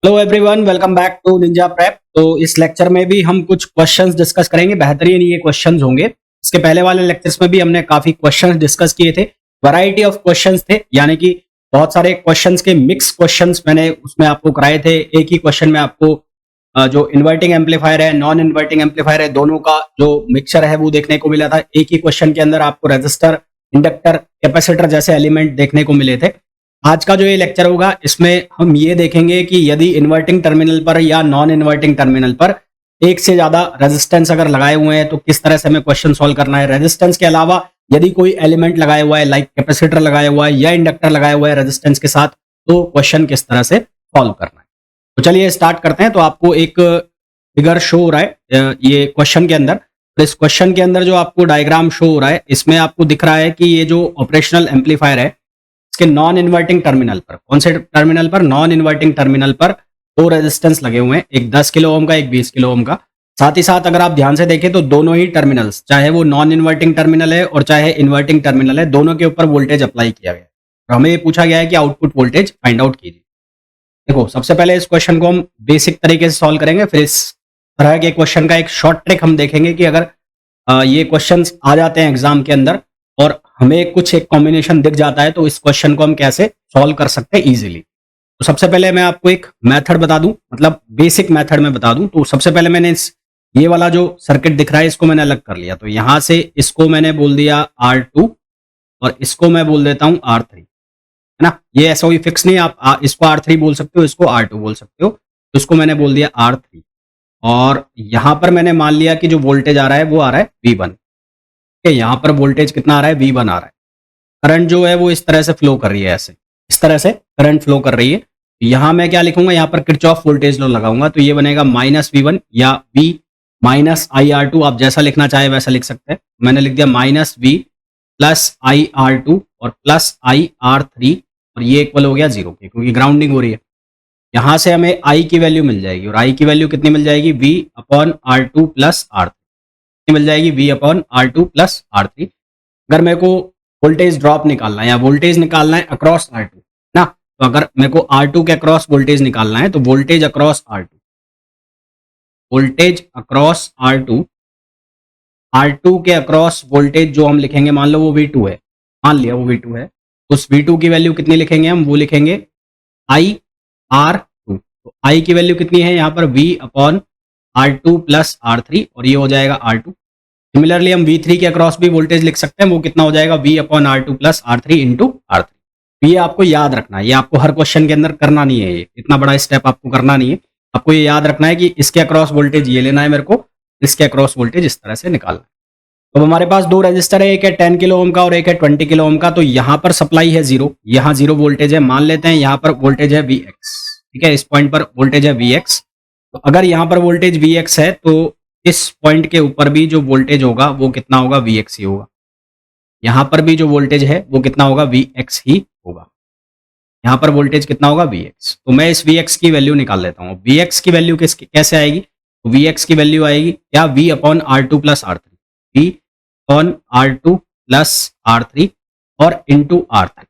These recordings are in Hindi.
Hello everyone, welcome back to Ninja Prep. तो इस लेक्चर में भी हम कुछ क्वेश्चंस डिस्कस करेंगे। बेहतरीन ये क्वेश्चंस होंगे। इसके पहले वाले लेक्चर्स में भी हमने काफी क्वेश्चंस डिस्कस किए थे। वैरायटी ऑफ क्वेश्चंस थे, यानी कि बहुत सारे क्वेश्चंस के मिक्स क्वेश्चंस मैंने उसमें आपको कराए थे। एक ही क्वेश्चन में आपको जो इन्वर्टिंग एम्पलीफायर है, नॉन इन्वर्टिंग एम्पलीफायर है, दोनों का जो मिक्सचर है वो देखने को मिला था। एक ही क्वेश्चन के अंदर आपको रेजिस्टर, इंडक्टर, कैपेसिटर जैसे एलिमेंट देखने को मिले थे। आज का जो ये लेक्चर होगा इसमें हम ये देखेंगे कि यदि इन्वर्टिंग टर्मिनल पर या नॉन इन्वर्टिंग टर्मिनल पर एक से ज्यादा रेजिस्टेंस अगर लगाए हुए हैं तो किस तरह से हमें क्वेश्चन सॉल्व करना है। रेजिस्टेंस के अलावा यदि कोई एलिमेंट लगाया हुआ है, लाइक कैपेसिटर लगाया हुआ है या इंडक्टर लगाया हुआ है रेजिस्टेंस के साथ, तो क्वेश्चन किस तरह से सॉल्व करना है। तो चलिए स्टार्ट करते हैं। तो आपको एक फिगर शो हो रहा है ये क्वेश्चन के अंदर। तो इस क्वेश्चन के अंदर जो आपको डायग्राम शो हो रहा है, इसमें आपको दिख रहा है कि ये जो ऑपरेशनल एम्पलीफायर है इसके नॉन इन्वर्टिंग टर्मिनल पर, कौन से टर्मिनल पर? नॉन इन्वर्टिंग टर्मिनल पर दो रेजिस्टेंस लगे हुए हैं, एक 10 किलो ओम का, एक 20 किलो ओम का। साथ ही साथ अगर आप ध्यान से देखें तो दोनों ही टर्मिनल्स, चाहे वो नॉन इन्वर्टिंग टर्मिनल है और चाहे इन्वर्टिंग टर्मिनल है, दोनों के ऊपर वोल्टेज अप्लाई किया गया है। तो हमें ये पूछा गया है कि आउटपुट वोल्टेज फाइंड आउट कीजिए। देखो, सबसे पहले इस क्वेश्चन को हम बेसिक तरीके से सॉल्व करेंगे, फिर इस तरह के क्वेश्चन का एक शॉर्ट ट्रिक हम देखेंगे कि अगर ये क्वेश्चंस आ जाते हैं एग्जाम के अंदर और हमें कुछ एक कॉम्बिनेशन दिख जाता है तो इस क्वेश्चन को हम कैसे सॉल्व कर सकते हैं इजीली। तो सबसे पहले मैं आपको एक मेथड बता दूं, मतलब बेसिक मेथड में बता दूं। तो सबसे पहले मैंने ये वाला जो सर्किट दिख रहा है इसको मैंने अलग कर लिया। तो यहां से इसको मैंने बोल दिया R2 और इसको मैं बोल देता हूं R3, है ना। ये ऐसा कोई फिक्स नहीं, आप इसको R3 बोल सकते हो, इसको R2 बोल सकते हो। तो इसको मैंने बोल दिया R3 और यहां पर मैंने मान लिया कि जो वोल्टेज आ रहा है वो आ रहा है V1। यहां पर वोल्टेज कितना आ रहा है? V1 आ रहा है। करंट जो है वो इस तरह से फ्लो कर रही है, ऐसे इस तरह से करंट फ्लो कर रही है। यहां मैं क्या लिखूंगा? यहां पर किरचॉफ वोल्टेज लॉ लगाऊंगा, तो ये बनेगा -V1 या V -IR2, आप जैसा लिखना चाहे वैसा लिख सकते हैं। मैंने लिख दिया -V प्लस IR2 और प्लस IR3 और ये इक्वल हो गया 0 के, क्योंकि ग्राउंडिंग हो रही है। यहां से हमें I की वैल्यू मिल जाएगी और I की वैल्यू कितनी मिल जाएगी? V/R2 प्लस R3 मिल जाएगी, V/R2 प्लस R3। अगर मेरे को वोल्टेज ड्रॉप निकालना है या वोल्टेज निकालना है अक्रॉस R2 ना, तो अगर मेरे को R2 के अक्रॉस वोल्टेज निकालना है तो वोल्टेज अक्रॉस R2 के अक्रॉस वोल्टेज जो हम लिखेंगे, मान लो वो V2 है, मान लिया वो V2 है, उस V2 की वैल्यू कितनी लिखेंगे हम? वो लिखेंगे IR2। तो I की वैल्यू कितनी है यहाँ पर? V/R2 प्लस R3 और ये हो जाएगा R2। सिमिलरली हम V3 के अक्रॉस भी वोल्टेज लिख सकते हैं, वो कितना हो जाएगा? V/R2 plus R3 into R3। ये आपको याद रखना है, ये आपको हर क्वेश्चन के अंदर करना नहीं है, ये इतना बड़ा स्टेप आपको करना नहीं है। आपको ये याद रखना है कि इसके अक्रॉस वोल्टेज ये लेना है मेरे को, इसके अक्रॉस वोल्टेज इस तरह से निकालना है। तो हमारे पास दो रजिस्टर है, एक है 10 किलो ओम का और एक है 20 किलो ओम का। तो यहाँ पर सप्लाई है 0, यहाँ 0 वोल्टेज है, मान लेते हैं यहाँ पर वोल्टेज है Vx, ठीक है, इस पॉइंट पर वोल्टेज है Vx। तो अगर यहाँ पर वोल्टेज Vx है तो इस पॉइंट के ऊपर भी जो वोल्टेज होगा वो कितना होगा? Vx ही होगा। यहाँ पर भी जो वोल्टेज है वो कितना होगा? Vx ही होगा। यहाँ पर वोल्टेज कितना होगा? Vx। तो मैं इस Vx की वैल्यू निकाल लेता हूँ। Vx की वैल्यू कैसे आएगी? तो Vx की वैल्यू आएगी क्या? V/R2 plus R3, V/R2 plus R3 और इंटू R3।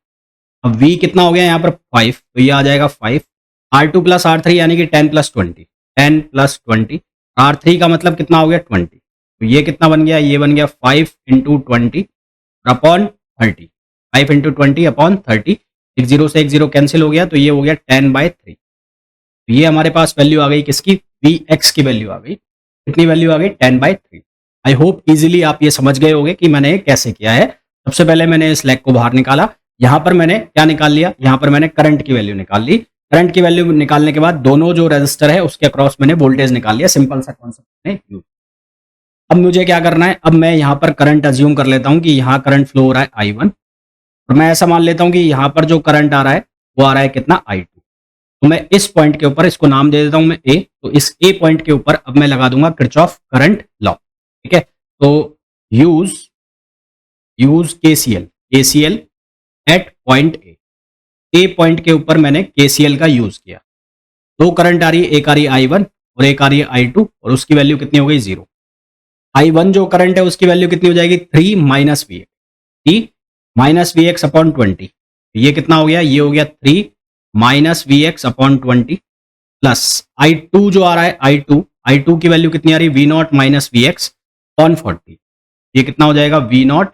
अब V कितना हो गया यहाँ पर? 5, तो ये आ जाएगा 5। R2 प्लस R3 यानी कि 10 प्लस 20, 10 प्लस 20। R3 का मतलब कितना हो गया? 20। तो ये कितना बन गया? ये बन गया 5 इंटू 20 अपॉन 30, 5 इंटू 20 अपॉन 30। एक जीरो से एक जीरो कैंसिल हो गया, तो ये हो गया 10/3। तो ये हमारे पास वैल्यू आ गई किसकी? Vx की वैल्यू आ गई। कितनी वैल्यू आ गई? 10/3। आई होप इजीली आप ये समझ गए होंगे कि मैंने कैसे किया है। सबसे पहले मैंने इस लेग को बाहर निकाला, यहाँ पर मैंने क्या निकाल लिया? यहाँ पर मैंने करंट की वैल्यू निकाल ली। करंट की वैल्यू निकालने के बाद दोनों जो रेजिस्टर है उसके अक्रॉस मैंने वोल्टेज निकाल लिया। सिंपल सा कॉन्सेप्ट मैंने यूज। अब मुझे क्या करना है? अब मैं यहाँ पर करंट अज्यूम कर लेता हूँ कि यहाँ करंट फ्लो हो रहा है I1 और मैं ऐसा मान लेता हूँ कि यहाँ पर जो करंट आ रहा है वो आ रहा है कितना? I2। तो मैं इस पॉइंट के ऊपर, इसको नाम दे देता हूँ मैं A, तो इस A पॉइंट के ऊपर अब मैं लगा दूंगा किरचॉफ करंट लॉ, ठीक है। तो use KCL at point A point के ऊपर मैंने KCL का यूज किया। दो करंट आ रही है, एक आ रही है I1 और एक आ रही है I2 और उसकी वैल्यू कितनी हो गई? 0। I1 जो करंट है उसकी वैल्यू कितनी हो जाएगी? 3 minus Vx, 3 minus Vx upon 20। ये कितना हो गया? ये हो गया 3 minus Vx upon 20। Plus I2 जो आ रहा है I2 की वैल्यू कितनी आ रही है V naught minus V X upon 40। ये कितना हो जाएगा V naught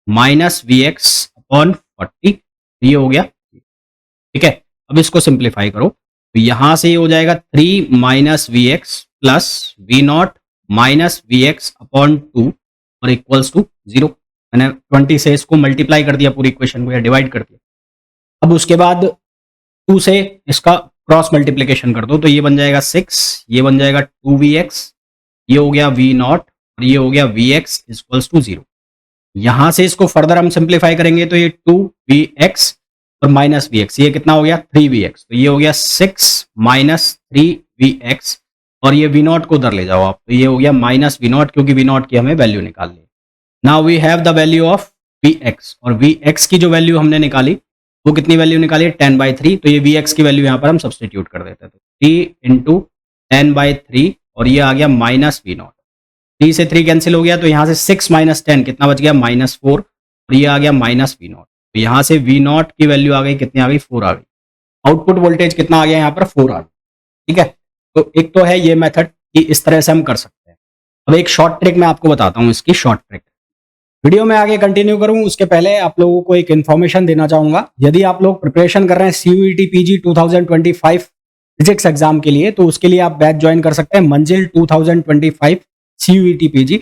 minus V X upon 40, ये हो गया। ठीक है, अब इसको सिंप्लीफाई करो तो यहां से ये हो जाएगा 3 minus V X plus V naught minus V X upon 2 और इक्वल्स टू 0। मैंने 20 से इसको मल्टीप्लाई कर दिया पूरी इक्वेशन को, या डिवाइड कर दिया। अब उसके बाद 2 से इसका क्रॉस मल्टीप्लीकेशन कर दो तो ये बन जाएगा 6, ये बन जाएगा 2vx, ये हो गया v नॉट और ये हो गया vx इक्वल्स टू 0। यहां से इसको फर्दर हम सिंप्लीफाई करेंगे तो ये 2vx और माइनस vx, ये कितना हो गया 3vx, तो ये हो गया 6 माइनस 3vx और ये v नॉट को उधर ले जाओ आप, तो ये हो गया माइनस v नॉट, क्योंकि v नॉट की हमें वैल्यू निकालनी है। Now we have the value of vx, और vx की जो वैल्यू हमने निकाली वो कितनी वैल्यू निकाली है 10/3, तो ये vx की वैल्यू यहाँ पर हम सब्सटीट्यूट कर देते हैं, तो 3 इंटू 10/3 और ये आ गया माइनस वी नॉट। 3 से 3 कैंसिल हो गया तो यहाँ से 6 माइनस 10 कितना बच गया -4 और ये आ गया माइनस वी नॉट। तो यहाँ से वी नॉट की वैल्यू आ गई कितनी आ गई 4 आ गई। आउटपुट वोल्टेज कितना आ गया यहाँ पर 4 आ गया। ठीक है, तो एक तो है ये मेथड कि इस तरह से हम कर सकते हैं। अब एक शॉर्ट ट्रिक मैं आपको बताता हूँ, इसकी शॉर्ट ट्रिक। वीडियो में आगे कंटिन्यू करूं उसके पहले आप लोगों को एक इन्फॉर्मेशन देना चाहूंगा। यदि आप लोग प्रिपरेशन कर रहे हैं CUET PG 2025 फिजिक्स एग्जाम के लिए, तो उसके लिए आप बैच ज्वाइन कर सकते हैं मंजिल 2025 CUET PG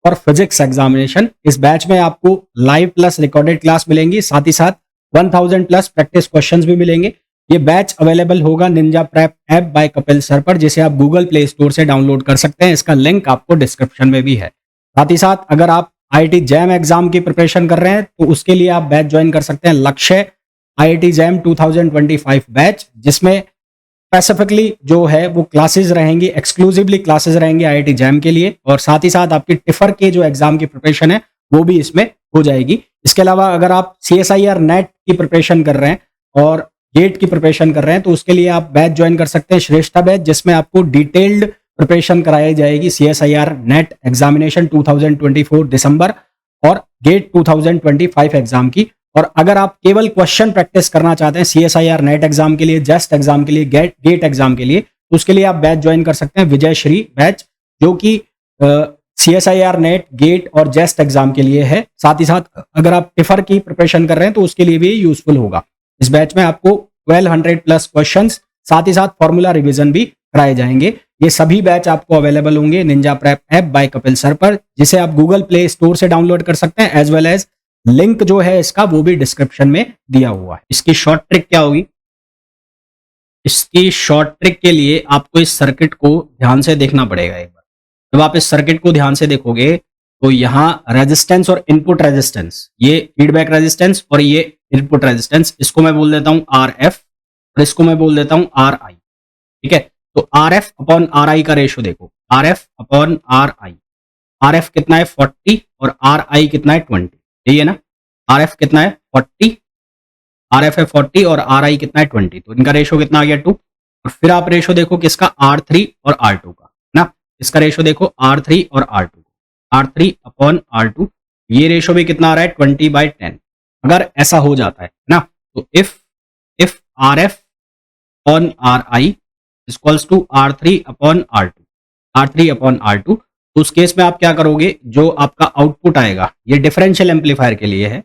और फिजिक्स एग्जामिनेशन। इस बैच में आपको लाइव प्लस रिकॉर्डेड क्लास मिलेंगी, साथ ही साथ 1000 प्लस प्रैक्टिस क्वेश्चंस भी मिलेंगे। ये बैच अवेलेबल होगा Ninja prep app by Kapil sir पर, जिसे आप गूगल प्ले स्टोर से डाउनलोड कर सकते हैं। इसका लिंक आपको डिस्क्रिप्शन में भी है। साथ ही साथ अगर आप IIT जैम एग्जाम की प्रिपरेशन कर रहे हैं तो उसके लिए आप बैच ज्वाइन कर सकते हैं लक्ष्य IIT जैम 2025 बैच, जिसमें स्पेसिफिकली जो है वो क्लासेस रहेंगी, एक्सक्लूसिवली क्लासेस रहेंगी IIT जैम के लिए, और साथ ही साथ आपकी टिफर के जो एग्जाम की प्रिपरेशन है वो भी इसमें हो जाएगी। इसके अलावा अगर आप CSIR नेट की प्रिपरेशन कर रहे हैं और गेट की प्रिपरेशन कर रहे हैं तो उसके लिए आप बैच ज्वाइन कर सकते हैं श्रेष्ठा बैच, जिसमें आपको डिटेल्ड प्रिपरेशन कराई जाएगी CSIR नेट एग्जामिनेशन 2024 दिसंबर और गेट 2025 एग्जाम की। और अगर आप केवल क्वेश्चन प्रैक्टिस करना चाहते हैं CSIR नेट एग्जाम के लिए, जेस्ट एग्जाम के लिए, गेट एग्जाम के लिए, तो उसके लिए आप बैच ज्वाइन कर सकते हैं विजय श्री बैच, जो कि CSIR नेट, गेट और जेस्ट एग्जाम के लिए है। साथ ही साथ अगर आप टिफर की प्रिपरेशन कर रहे हैं तो उसके लिए भी यूजफुल होगा। इस बैच में आपको 1200 प्लस क्वेश्चन, साथ ही साथ फॉर्मूला रिविजन भी कराए जाएंगे। ये सभी बैच आपको अवेलेबल होंगे Ninja prep app by Kapil sir पर, जिसे आप गूगल प्ले स्टोर से डाउनलोड कर सकते हैं, एज वेल एज लिंक जो है इसका वो भी डिस्क्रिप्शन में दिया हुआ है। इसकी शॉर्ट ट्रिक क्या होगी? इसकी शॉर्ट ट्रिक के लिए आपको इस सर्किट को ध्यान से देखना पड़ेगा एक बार। जब आप इस सर्किट को ध्यान से देखोगे तो यहाँ रेजिस्टेंस और इनपुट रेजिस्टेंस, ये फीडबैक रेजिस्टेंस और ये इनपुट रेजिस्टेंस, इसको मैं बोल देता हूं RF और इसको मैं बोल देता हूं RI। ठीक है, तो RF अपॉन RI का रेशो देखो, RF अपॉन RI, RF कितना है 40 और RI कितना है 20, यही है ना। RF कितना है 40, RF है 40 और RI कितना है 20, तो इनका रेशो कितना आ गया 2। और फिर आप रेशो देखो किसका, R3 और R2 का ना, इसका रेशो देखो R3 और R2, R3 अपॉन R2, ये रेशो भी कितना आ रहा है 20/10। अगर ऐसा हो जाता है ना, तो if RF upon RI equals to R3 upon R2, उस केस में आप क्या करोगे, जो आपका आउटपुट आएगा ये डिफरेंशियल एम्पलीफायर के लिए है,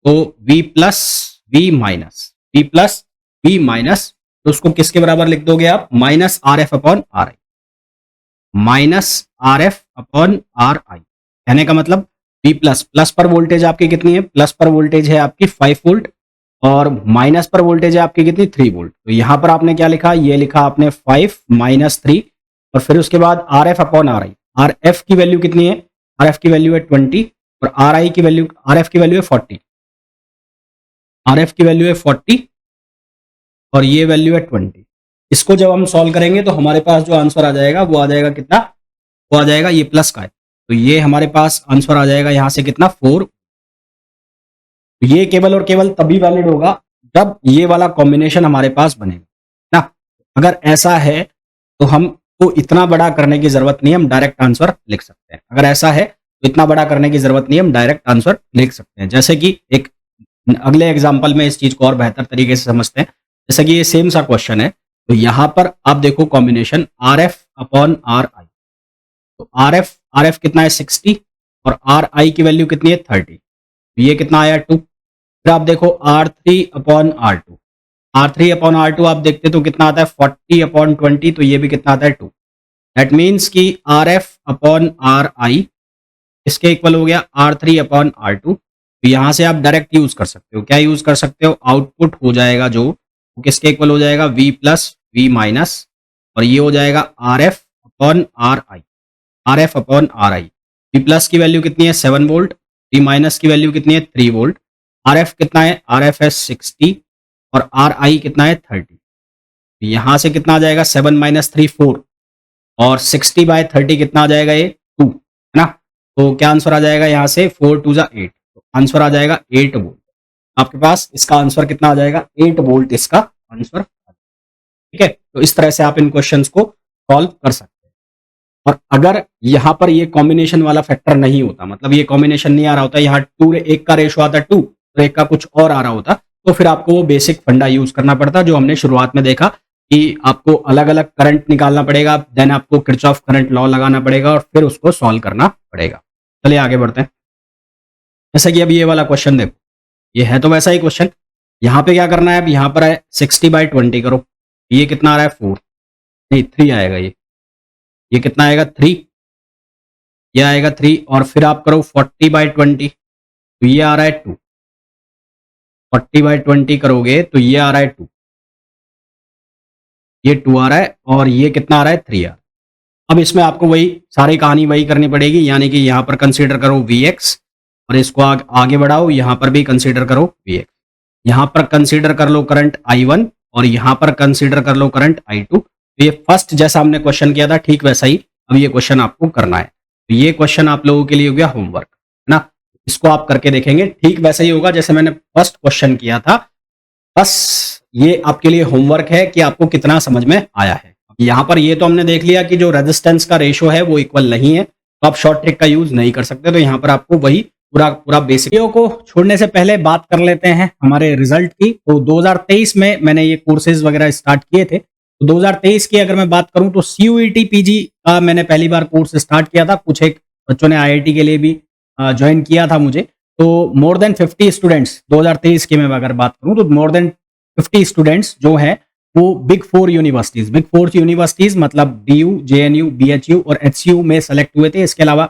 तो V प्लस V माइनस, तो उसको किसके बराबर लिख दोगे आप, minus RF upon RI, minus RF upon RI। कहने का मतलब V प्लस पर वोल्टेज आपकी कितनी है, प्लस पर वोल्टेज है आपकी 5 वोल्ट और माइनस पर वोल्टेज है आपकी कितनी 3 वोल्ट। तो यहां पर आपने क्या लिखा, ये लिखा आपने 5 माइनस 3 और फिर उसके बाद RF अपॉन RI। RF की वैल्यू कितनी है, RF की वैल्यू है 20 और RF की वैल्यू है 40, RF की वैल्यू है 40 और ये वैल्यू है 20। इसको जब हम सॉल्व करेंगे तो हमारे पास जो आंसर आ जाएगा वो आ जाएगा कितना, वो आ जाएगा ये प्लस का है, तो ये हमारे पास आंसर आ जाएगा यहां से कितना 4। ये केवल और केवल तभी वैलिड होगा जब ये वाला कॉम्बिनेशन हमारे पास बनेगा ना। अगर ऐसा है तो हमको इतना बड़ा करने की जरूरत नहीं है, हम डायरेक्ट आंसर लिख सकते हैं। अगर ऐसा है तो इतना बड़ा करने की जरूरत नहीं है, हम डायरेक्ट आंसर लिख सकते हैं। जैसे कि एक अगले एग्जाम्पल में इस चीज को और बेहतर तरीके से समझते हैं। जैसे कि ये सेम सा क्वेश्चन है, तो यहां पर आप देखो combination are F upon R आई। तो आर एफ कितना है 60 और आर आई की वैल्यू कितनी है 30। तो ये कितना आया 2। फिर आप देखो R three upon R two. R three upon R two आप देखते तो कितना आता है 40 अपॉन 20। तो ये भी कितना आता है 2। दैट मीन्स कि R F upon R I इसके इक्वल हो गया R three upon R two. तो यहां से आप डायरेक्ट यूज कर सकते हो। क्या यूज कर सकते हो? आउटपुट हो जाएगा जो वो किसके इक्वल हो जाएगा v प्लस वी माइनस, और ये हो जाएगा R F upon R I. R F upon R I. V plus की वैल्यू कितनी है 7 वोल्ट, वी माइनस की वैल्यू कितनी है 3 वोल्ट। आर एफ कितना है? आर एफ है 60 और आर आई कितना है 30। तो यहां से कितना आ जाएगा 7 माइनस 3 4 और 60 बाय 30 कितना आ जाएगा ये 2, है ना। तो क्या आंसर आ जाएगा यहाँ से 4 2 8। तो आंसर आ जाएगा 8 वोल्ट। आपके पास इसका आंसर कितना आ जाएगा 8 वोल्ट इसका आंसर। ठीक है, तो इस तरह से आप इन क्वेश्चंस को सॉल्व कर सकते हैं। और अगर यहाँ पर ये कॉम्बिनेशन वाला फैक्टर नहीं होता, मतलब ये कॉम्बिनेशन नहीं आ रहा होता, यहाँ 2 1 का रेशो आता 2 तो 1 का कुछ और आ रहा होता, तो फिर आपको वो बेसिक फंडा यूज करना पड़ता जो हमने शुरुआत में देखा कि आपको अलग अलग करंट निकालना पड़ेगा, देन आपको किरचॉफ करंट लॉ लगाना पड़ेगा और फिर उसको सॉल्व करना पड़ेगा। चलिए आगे बढ़ते हैं। जैसे कि अब ये वाला क्वेश्चन देखो, ये है तो वैसा ही क्वेश्चन। यहाँ पे क्या करना है? अब यहाँ पर है 60 बाय 20 करो। ये कितना आ रहा है 4, नहीं 3 आएगा। ये कितना आएगा 3, ये आएगा 3 और फिर आप करो 40 बाय 20 तो ये आ रहा है 2। 40 बाय 20 करोगे तो ये आ रहा है 2, ये 2 आ रहा है और ये कितना आ रहा है 3 आ रहा है। अब इसमें आपको वही सारी कहानी वही करनी पड़ेगी, यानी कि यहाँ पर कंसीडर करो Vx और इसको आगे बढ़ाओ, यहाँ पर भी कंसीडर करो Vx। यहाँ पर कंसीडर कर लो करंट I1 और यहाँ पर कंसीडर कर लो करंट I2। तो ये फर्स्ट जैसा हमने क्वेश्चन किया था ठीक वैसा ही अब ये क्वेश्चन आपको करना है। तो ये क्वेश्चन आप लोगों के लिए हो गया होमवर्क, है ना। इसको आप करके देखेंगे, ठीक वैसा ही होगा जैसे मैंने फर्स्ट क्वेश्चन किया था। बस ये आपके लिए होमवर्क है कि आपको कितना समझ में आया है। यहाँ पर ये तो हमने देख लिया कि जो रेजिस्टेंस का रेशो है वो इक्वल नहीं है, तो आप शॉर्ट ट्रिक का यूज नहीं कर सकते। तो यहाँ पर आपको वही पूरा बेसिक को छोड़ने से पहले बात कर लेते हैं हमारे रिजल्ट की। तो 2023 में मैंने ये कोर्सेज वगैरह स्टार्ट किए थे। तो 2023 की अगर मैं बात करूं तो CUET PG का मैंने पहली बार कोर्स स्टार्ट किया था। कुछ एक बच्चों ने IIT के लिए भी ज्वाइन किया था मुझे। तो मोर देन 50 स्टूडेंट्स 2023 की मैं अगर बात करूं तो मोर देन 50 स्टूडेंट्स जो है वो बिग 4 यूनिवर्सिटीज मतलब DU, JNU, BHU और HCU में सेलेक्ट हुए थे। इसके अलावा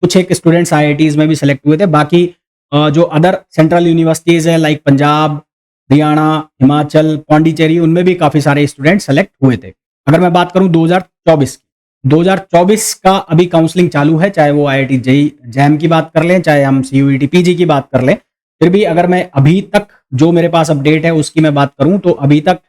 कुछ एक स्टूडेंट्स IITs में भी सेलेक्ट हुए थे। बाकी जो अदर सेंट्रल यूनिवर्सिटीज है लाइक पंजाब, हरियाणा, हिमाचल, पौंडीचेरी, उनमें भी काफी सारे स्टूडेंट सेलेक्ट हुए थे। अगर मैं बात करूं 2024 का अभी काउंसलिंग चालू है, चाहे वो IIT JEE JAM की बात कर लें, चाहे हम CUET PG की बात कर लें। फिर भी अगर मैं अभी तक जो मेरे पास अपडेट है उसकी मैं बात करूं तो अभी तक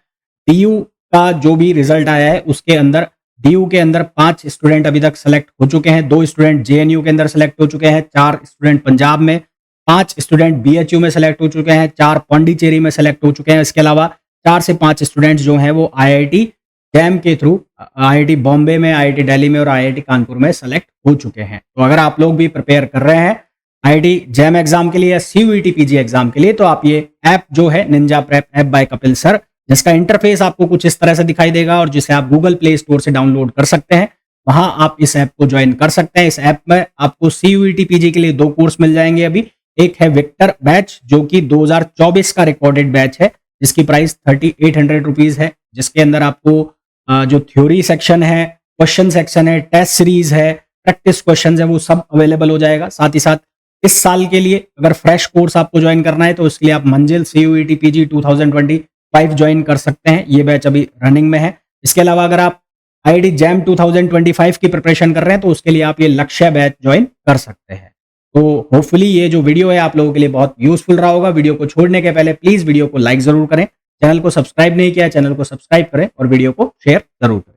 DU का जो भी रिजल्ट आया है उसके अंदर DU के अंदर 5 स्टूडेंट अभी तक सेलेक्ट हो चुके हैं, 2 स्टूडेंट JNU के अंदर सेलेक्ट हो चुके हैं, 4 स्टूडेंट पंजाब में, 5 स्टूडेंट BHU में सेलेक्ट हो चुके हैं, 4 पौंडीचेरी में सेलेक्ट हो चुके हैं। इसके अलावा 4 से 5 स्टूडेंट्स जो हैं वो IIT JAM के थ्रू IIT बॉम्बे में, IIT दिल्ली में और IIT कानपुर में सेलेक्ट हो चुके हैं। तो अगर आप लोग भी प्रिपेयर कर रहे हैं IIT JAM एग्जाम के लिए या CUET PG एग्जाम के लिए तो आप ये ऐप जो है Ninja prep app by Kapil sir, जिसका इंटरफेस आपको कुछ इस तरह से दिखाई देगा और जिसे आप गूगल प्ले स्टोर से डाउनलोड कर सकते हैं, वहां आप इस ऐप को ज्वाइन कर सकते हैं। इस ऐप में आपको CUET PG के लिए 2 कोर्स मिल जाएंगे अभी। एक है विक्टर बैच जो कि 2024 का रिकॉर्डेड बैच है, जिसकी प्राइस 3800 रुपीज है, जिसके अंदर आपको जो थ्योरी सेक्शन है, क्वेश्चन सेक्शन है, टेस्ट सीरीज है, प्रैक्टिस क्वेश्चन है, वो सब अवेलेबल हो जाएगा। साथ ही साथ इस साल के लिए अगर फ्रेश कोर्स आपको ज्वाइन करना है तो उसके लिए आप मंजिल CUET PG 2025 ज्वाइन कर सकते हैं। ये बैच अभी रनिंग में है। इसके अलावा अगर आप IIT JAM 2025 की प्रिपरेशन कर रहे हैं तो उसके लिए आप ये लक्ष्य बैच ज्वाइन कर सकते हैं। तो होपफुली ये जो वीडियो है आप लोगों के लिए बहुत यूजफुल रहा होगा। वीडियो को छोड़ने के पहले प्लीज वीडियो को लाइक जरूर करें, चैनल को सब्सक्राइब नहीं किया चैनल को सब्सक्राइब करें और वीडियो को शेयर जरूर करें।